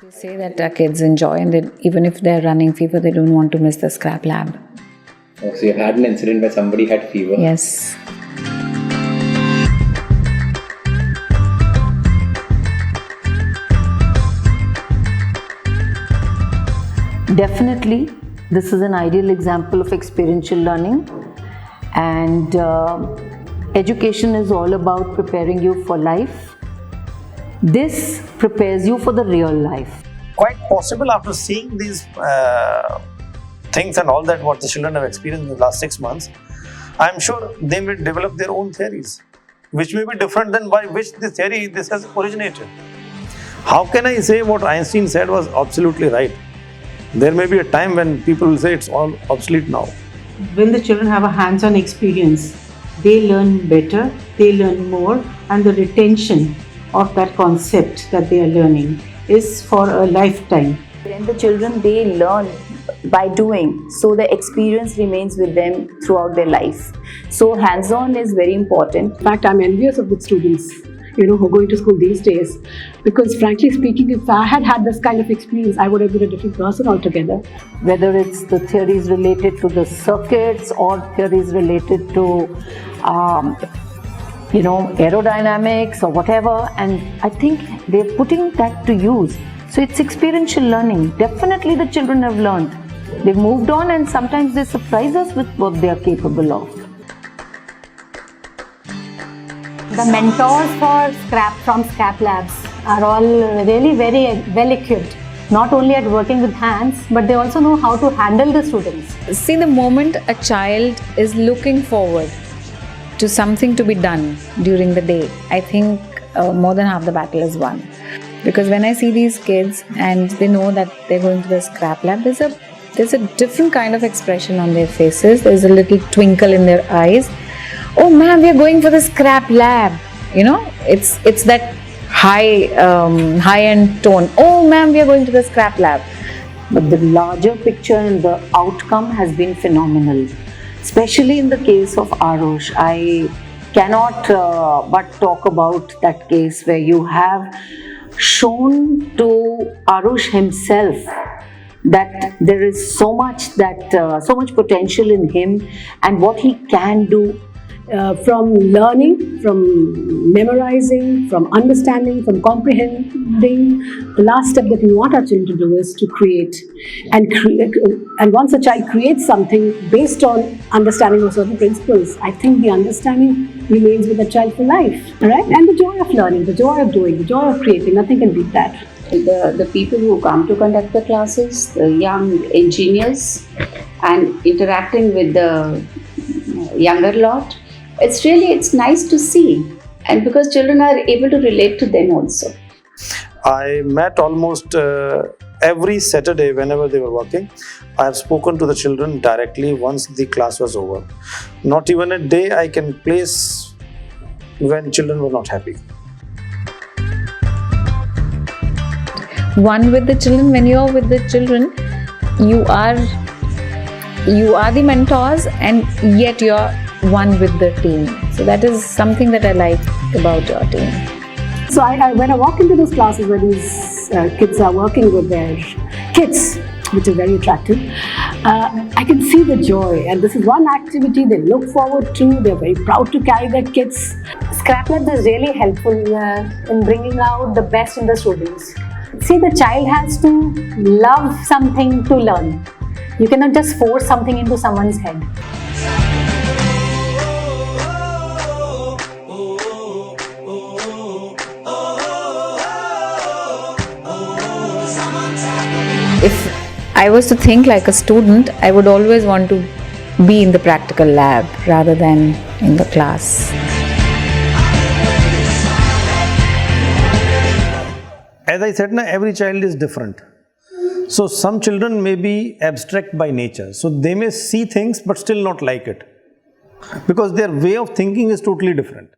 They say that our kids enjoy, and that even if they're running fever, they don't want to miss the scrap lab. Oh, so you had an incident where somebody had fever? Yes. Definitely, this is an ideal example of experiential learning, and education is all about preparing you for life. This prepares you for the real life. Quite possible after seeing these things and all that what the children have experienced in the last 6 months, I'm sure they may develop their own theories, which may be different than by which this has originated. How can I say what Einstein said was absolutely right? There may be a time when people will say it's all obsolete now. When the children have a hands-on experience, they learn better, they learn more, and the retention of that concept that they are learning is for a lifetime. When the children, they learn by doing, so the experience remains with them throughout their life. So hands-on is very important. In fact, I'm envious of the students, who are going to school these days, because frankly speaking, if I had had this kind of experience, I would have been a different person altogether. Whether it's the theories related to the circuits or theories related to aerodynamics or whatever, and I think they're putting that to use. So it's experiential learning. Definitely the children have learned. They've moved on, and sometimes they surprise us with what they are capable of. The mentors from Scraplabs are all really very well equipped, not only at working with hands, but they also know how to handle the students. See, the moment a child is looking forward to something to be done during the day, I think more than half the battle is won. Because when I see these kids and they know that they're going to the scrap lab, there's a different kind of expression on their faces. There's a little twinkle in their eyes. Oh ma'am, we are going for the scrap lab. It's that high-end tone. Oh ma'am, we are going to the scrap lab. But the larger picture and the outcome has been phenomenal. Especially in the case of Arush, I cannot but talk about that case where you have shown to Arush himself that there is so much potential in him and what he can do. From learning, from memorizing, from understanding, from comprehending, the last step that we want our children to do is to create. And once a child creates something based on understanding of certain principles, I think the understanding remains with the child for life. All right? And the joy of learning, the joy of doing, the joy of creating, nothing can beat that. The people who come to conduct the classes, the young engineers, and interacting with the younger lot, it's nice to see, and because children are able to relate to them also. I met almost every Saturday whenever they were working. I have spoken to the children directly once the class was over. Not even a day I can place when children were not happy. One with the children, when you're with the children, you are the mentors, and yet you're one with the team. So that is something that I like about your team. So when I walk into those classes where these kids are working with their kids, which is very attractive, I can see the joy, and this is one activity they look forward to. They're very proud to carry their kids. Scraplabs is really helpful in bringing out the best in the students. See, the child has to love something to learn. You cannot just force something into someone's head. If I was to think like a student, I would always want to be in the practical lab rather than in the class. As I said, every child is different. So some children may be abstract by nature. So they may see things but still not like it, because their way of thinking is totally different.